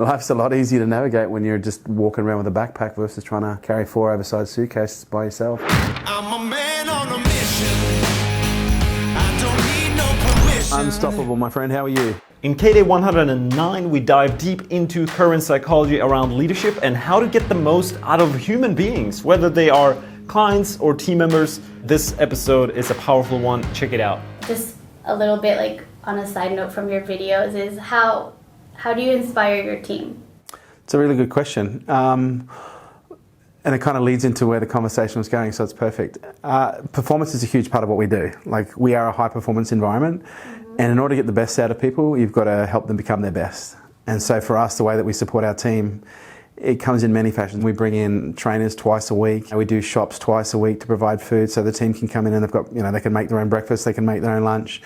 Life's a lot easier to navigate when you're just walking around with a backpack versus trying to carry 4 oversized suitcases by yourself. I'm a man on a mission. I don't need no permission. Unstoppable, my friend. How are you? In Kday 109, we dive deep into Kerwin's psychology around leadership and how to get the most out of human beings, whether they are clients or team members. This episode is a powerful one. Check it out. Just a little bit like on a side note from your videos is how do you inspire your team? It's a really good question. And it kind of leads into where the conversation was going, so it's perfect. Performance is a huge part of what we do. Like, we are a high performance environment, and in order to get the best out of people, you've got to help them become their best. And so for us, the way that we support our team, it comes in many fashions. We bring in trainers twice a week. We do shops twice a week to provide food, so the team can come in and they've got, they can make their own breakfast, they can make their own lunch.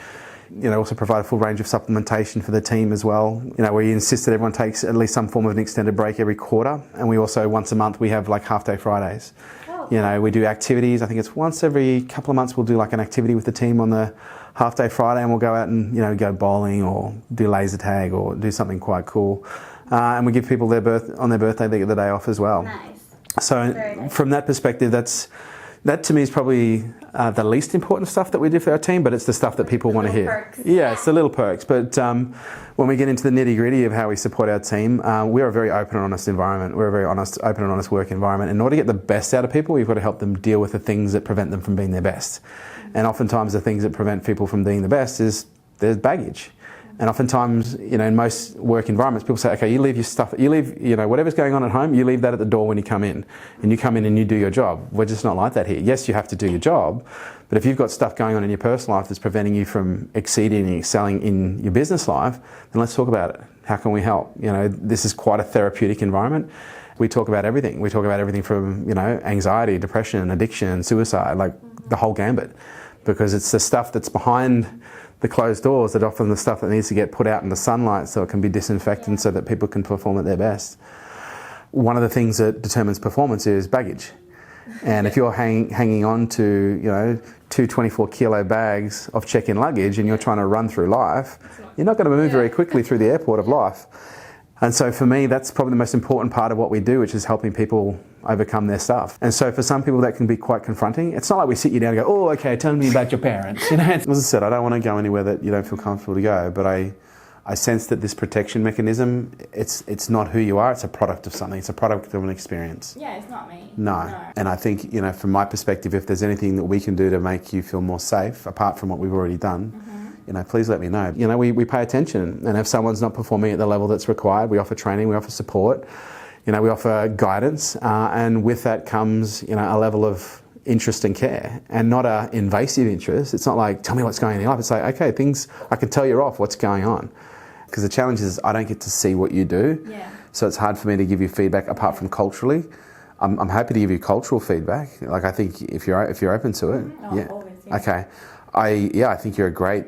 Also provide a full range of supplementation for the team as well. We insist that everyone takes at least some form of an extended break every quarter. And we also, once a month, we have like half-day Fridays. Oh. We do activities. I think it's once every couple of months we'll do like an activity with the team on the half-day Friday, and we'll go out and, go bowling or do laser tag or do something quite cool. And we give people on their birthday, they get the day off as well. Nice. So nice. From that perspective, that to me is probably the least important stuff that we do for our team, but it's the stuff that people want to hear. Perks. Yeah, it's the little perks. But when we get into the nitty gritty of how we support our team, we are a very open and honest environment. We're a very open and honest work environment. In order to get the best out of people, we've got to help them deal with the things that prevent them from being their best. And oftentimes the things that prevent people from being the best is there's baggage. And oftentimes, in most work environments, people say, okay, you leave your stuff, whatever's going on at home, you leave that at the door when you come in. And you come in and you do your job. We're just not like that here. Yes, you have to do your job, but if you've got stuff going on in your personal life that's preventing you from exceeding and excelling in your business life, then let's talk about it. How can we help? This is quite a therapeutic environment. We talk about everything. We talk about everything from, anxiety, depression, addiction, suicide, like the whole gambit. Because it's the stuff that's behind the closed doors that often the stuff that needs to get put out in the sunlight so it can be disinfected so that people can perform at their best. One of the things that determines performance is baggage. And if you're hanging on to, two 24-kilo bags of check-in luggage and you're trying to run through life, you're not going to move very quickly through the airport of life. And so for me, that's probably the most important part of what we do, which is helping people overcome their stuff. And so for some people that can be quite confronting. It's not like we sit you down and go, oh, okay, tell me about your parents. As I said, I don't want to go anywhere that you don't feel comfortable to go, but I sense that this protection mechanism, it's not who you are, it's a product of something. It's a product of an experience. Yeah, it's not me. No. And I think, from my perspective, if there's anything that we can do to make you feel more safe, apart from what we've already done, please let me know. We pay attention, and if someone's not performing at the level that's required, we offer training, we offer support, we offer guidance, and with that comes, a level of interest and care, and not a invasive interest. It's not like, tell me what's going on in your life. It's like, okay, I can tell you're off, what's going on? Because the challenge is I don't get to see what you do, so it's hard for me to give you feedback apart from culturally. I'm happy to give you cultural feedback. Like, I think if you're open to it, Always, okay. I think you're a great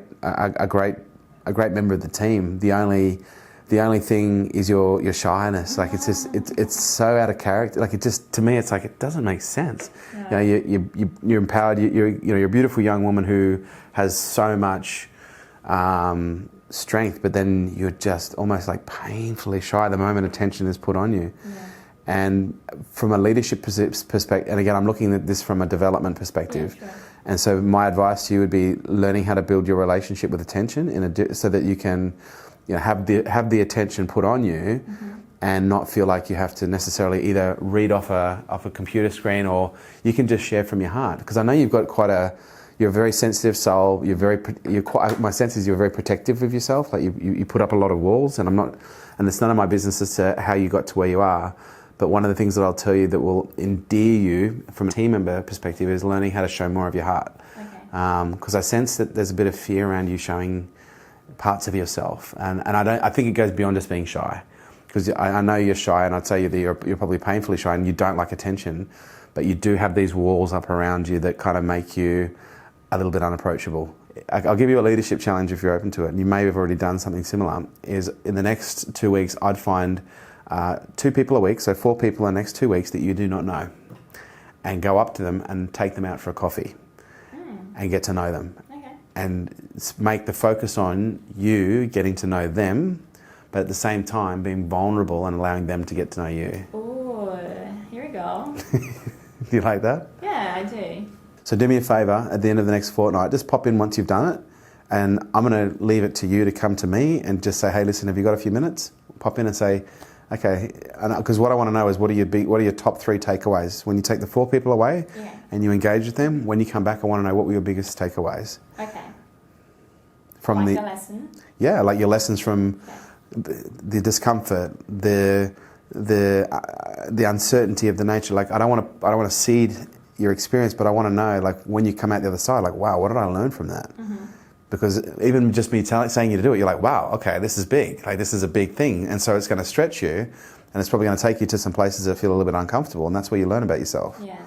member of the team. The only thing is your shyness. Like, it's so out of character. Like, to me, it's like, it doesn't make sense. Yeah. You're empowered. You're a beautiful young woman who has so much strength, but then you're just almost like painfully shy the moment attention is put on you. Yeah. And from a leadership perspective, and again, I'm looking at this from a development perspective. Yeah, sure. And so my advice to you would be learning how to build your relationship with attention so that you can, have the attention put on you, and not feel like you have to necessarily either read off a computer screen, or you can just share from your heart. Because I know you've got you're a very sensitive soul. My sense is you're very protective of yourself. Like, you put up a lot of walls, and it's none of my business as to how you got to where you are. But one of the things that I'll tell you that will endear you from a team member perspective is learning how to show more of your heart. Okay. Because I sense that there's a bit of fear around you showing parts of yourself, and I think it goes beyond just being shy. Because I know you're shy, and I'd say that you're probably painfully shy, and you don't like attention, but you do have these walls up around you that kind of make you a little bit unapproachable. I'll give you a leadership challenge if you're open to it, and you may have already done something similar. Is in the next 2 weeks, I'd find 2 people a week, so 4 people in the next 2 weeks that you do not know, and go up to them and take them out for a coffee and get to know them. Okay. And make the focus on you getting to know them but at the same time being vulnerable and allowing them to get to know you. Ooh, here we go. Do you like that? Yeah, I do. So do me a favour, at the end of the next fortnight, just pop in once you've done it, and I'm going to leave it to you to come to me and just say, hey, listen, have you got a few minutes? Pop in and say, okay, because what I want to know is what are your top 3 takeaways? When you take the 4 people away and you engage with them, when you come back, I want to know what were your biggest takeaways. Okay. From like a lesson? Yeah, like your lessons from the discomfort, the uncertainty of the nature. Like I don't want to seed your experience, but I want to know, like, when you come out the other side, like, wow, what did I learn from that? Because even just me saying you to do it, you're like, wow, okay, this is big. Like, this is a big thing. And so it's going to stretch you, and it's probably going to take you to some places that feel a little bit uncomfortable, and that's where you learn about yourself. Yeah.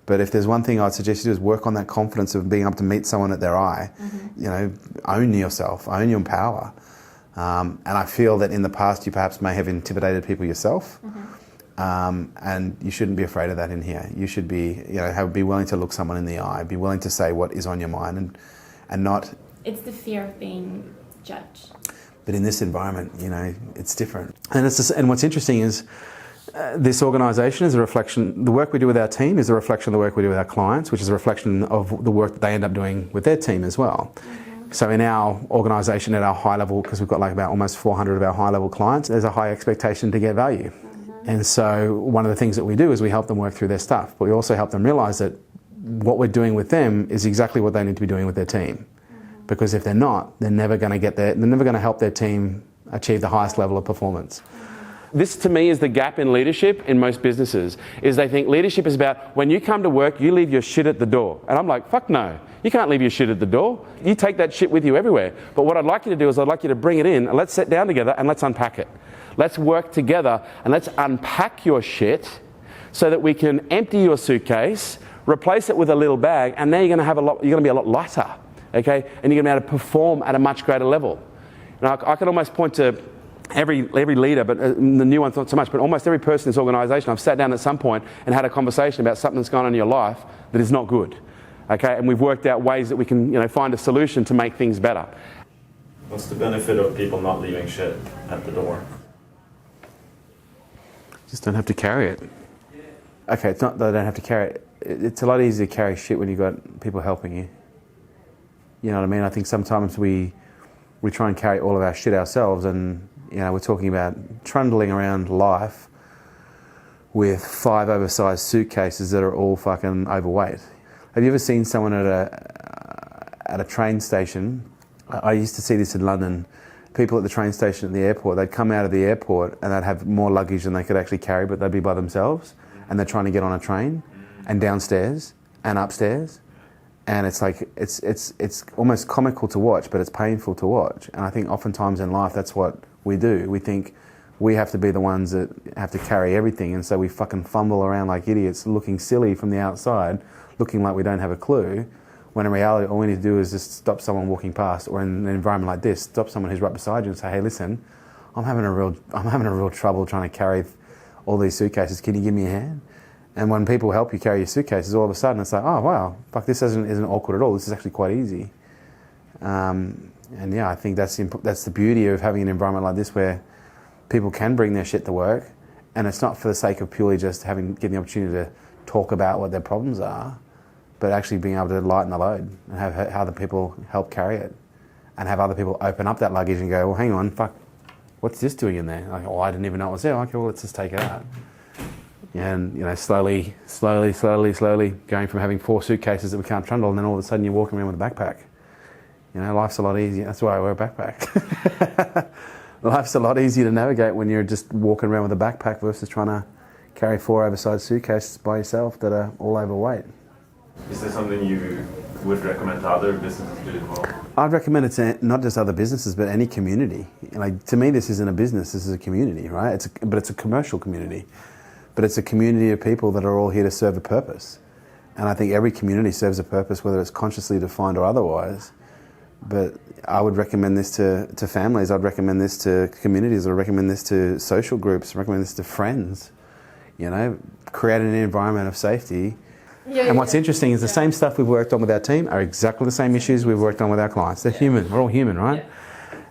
But if there's one thing I'd suggest you do is work on that confidence of being able to meet someone at their eye. You know, own yourself, own your power. And I feel that in the past you perhaps may have intimidated people yourself. And you shouldn't be afraid of that in here. You should be, be willing to look someone in the eye, be willing to say what is on your mind, and not. It's the fear of being judged. But in this environment, it's different. And what's interesting is this organisation is a reflection. The work we do with our team is a reflection of the work we do with our clients, which is a reflection of the work that they end up doing with their team as well. So in our organisation, at our high level, because we've got like about almost 400 of our high level clients, there's a high expectation to get value. And so one of the things that we do is we help them work through their stuff, but we also help them realise that what we're doing with them is exactly what they need to be doing with their team. Because if they're not, they're never going to get there. They're never going to help their team achieve the highest level of performance. This, to me, is the gap in leadership in most businesses, is they think leadership is about when you come to work, you leave your shit at the door. And I'm like, fuck no. You can't leave your shit at the door. You take that shit with you everywhere. But what I'd like you to do is I'd like you to bring it in, and let's sit down together and let's unpack it. Let's work together and let's unpack your shit so that we can empty your suitcase, replace it with a little bag, and now you're going to be a lot lighter, okay? And you're going to be able to perform at a much greater level. Now, I can almost point to every leader, but the new ones not so much, but almost every person in this organisation, I've sat down at some point and had a conversation about something that's gone on in your life that is not good, okay? And we've worked out ways that we can, find a solution to make things better. What's the benefit of people not leaving shit at the door? Just don't have to carry it. Okay, it's not that I don't have to carry it. It's a lot easier to carry shit when you've got people helping you. You know what I mean? I think sometimes we try and carry all of our shit ourselves, and we're talking about trundling around life with 5 oversized suitcases that are all fucking overweight. Have you ever seen someone at a train station? I used to see this in London. People at the train station at the airport, they'd come out of the airport and they'd have more luggage than they could actually carry, but they'd be by themselves, and they're trying to get on a train and downstairs and upstairs, and it's like it's almost comical to watch, but it's painful to watch. And I think oftentimes in life that's what we do. We think we have to be the ones that have to carry everything, and so we fucking fumble around like idiots, looking silly from the outside, looking like we don't have a clue. When in reality, all we need to do is just stop someone walking past, or in an environment like this, stop someone who's right beside you and say, hey, listen, I'm having a real trouble trying to carry all these suitcases. Can you give me a hand? And when people help you carry your suitcases, all of a sudden it's like, oh, wow, fuck, this isn't awkward at all. This is actually quite easy. And yeah, I think that's the beauty of having an environment like this where people can bring their shit to work, and it's not for the sake of purely just getting the opportunity to talk about what their problems are, but actually being able to lighten the load and have other people help carry it, and have other people open up that luggage and go, well, hang on, fuck, what's this doing in there? Like, oh, I didn't even know it was there. Okay, well, let's just take it out. And slowly going from having 4 suitcases that we can't trundle, and then all of a sudden you're walking around with a backpack. Life's a lot easier. That's why I wear a backpack. Life's a lot easier to navigate when you're just walking around with a backpack versus trying to carry 4 oversized suitcases by yourself that are all overweight. Is this something you would recommend to other businesses to do as well? I'd recommend it to not just other businesses, but any community. Like, to me, this isn't a business, this is a community, right? But it's a commercial community. But it's a community of people that are all here to serve a purpose. And I think every community serves a purpose, whether it's consciously defined or otherwise. But I would recommend this to families, I'd recommend this to communities, I'd recommend this to social groups, I'd recommend this to friends. Creating an environment of safety. And what's interesting is the same stuff we've worked on with our team are exactly the same issues we've worked on with our clients. They're human. We're all human, right?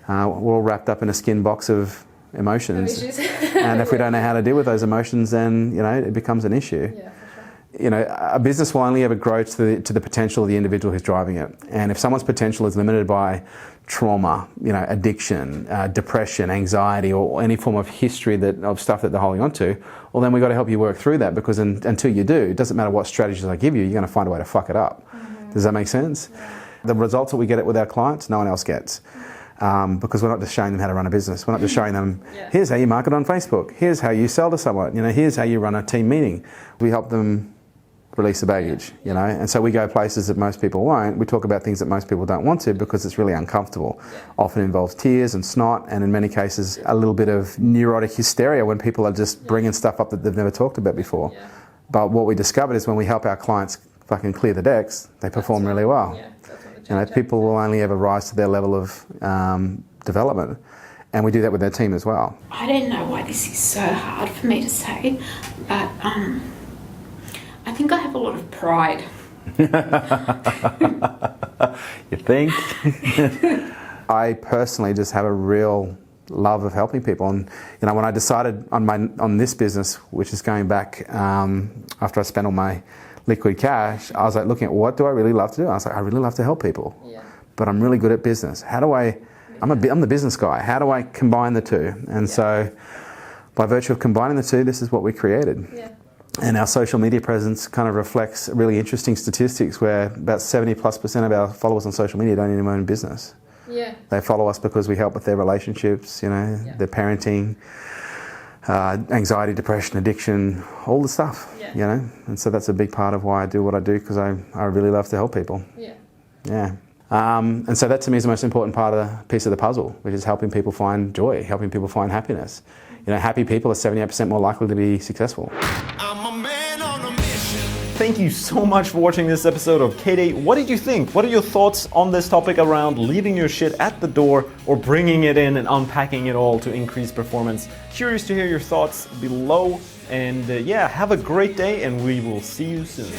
We're all wrapped up in a skin box of emotions. And if we don't know how to deal with those emotions, then, you know, it becomes an issue. Yeah, for sure. You know, a business will only ever grow to the potential of the individual who's driving it. And if someone's potential is limited by trauma, you know, addiction, depression, anxiety, or any form of history of stuff that they're holding on to, well, then we've got to help you work through that, because until you do, it doesn't matter what strategies I give you, you're going to find a way to fuck it up. Does that make sense? Yeah. The results that we get with our clients, no one else gets. Because we're not just showing them how to run a business. We're not just showing them, here's how you market on Facebook. Here's how you sell to someone. You know, here's how you run a team meeting. We help them release the baggage, you know. And so we go places that most people won't. We talk about things that most people don't want to, because it's really uncomfortable. Often involves tears and snot, and in many cases a little bit of neurotic hysteria when people are just bringing stuff up that they've never talked about before. But what we discovered is when we help our clients fucking clear the decks, they perform really well. You know, people will only ever rise to their level of development, and we do that with their team as well. I don't know why this is so hard for me to say, but I think I have a lot of pride. You think? I personally just have a real love of helping people, and you know, when I decided on this business, which is going back after I spent all my liquid cash, I was like looking at what do I really love to do. I was like, I really love to help people, but I'm really good at business. How do I'm the business guy. How do I combine the two? And so, by virtue of combining the two, this is what we created. And our social media presence kind of reflects really interesting statistics, where about 70+% of our followers on social media don't even own a business. They follow us because we help with their relationships, you know, their parenting, anxiety, depression, addiction, all the stuff, you know. And so that's a big part of why I do what I do, because I really love to help people. And so that to me is the most important part of the piece of the puzzle, which is helping people find joy, helping people find happiness. You know, happy people are 78% more likely to be successful. I'm a man on a mission. Thank you so much for watching this episode of Kday. What did you think? What are your thoughts on this topic around leaving your shit at the door or bringing it in and unpacking it all to increase performance? Curious to hear your thoughts below. And yeah, have a great day, and we will see you soon.